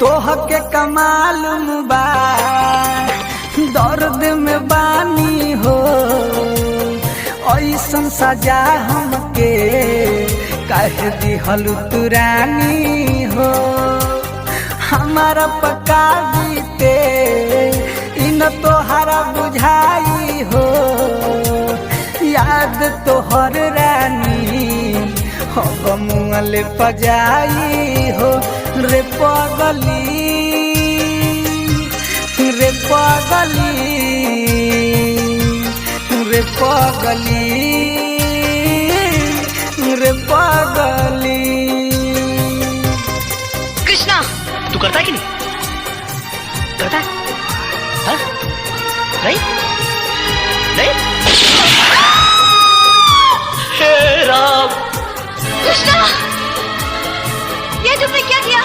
तोहके कमाल बा दर्द में बानी हो ऐसन सजा हमके कह दिहल तुरानी हो हमारा पका बीते इन तोहरा बुझाई हो याद तोहर रानी हो गमुअल पजाई हो रे पगली रे पगली रे पगली रे पगली। कृष्णा तू करता है कि नहीं करता है? हाँ? नहीं नहीं हे राम। कृष्णा ये तुमने क्या किया?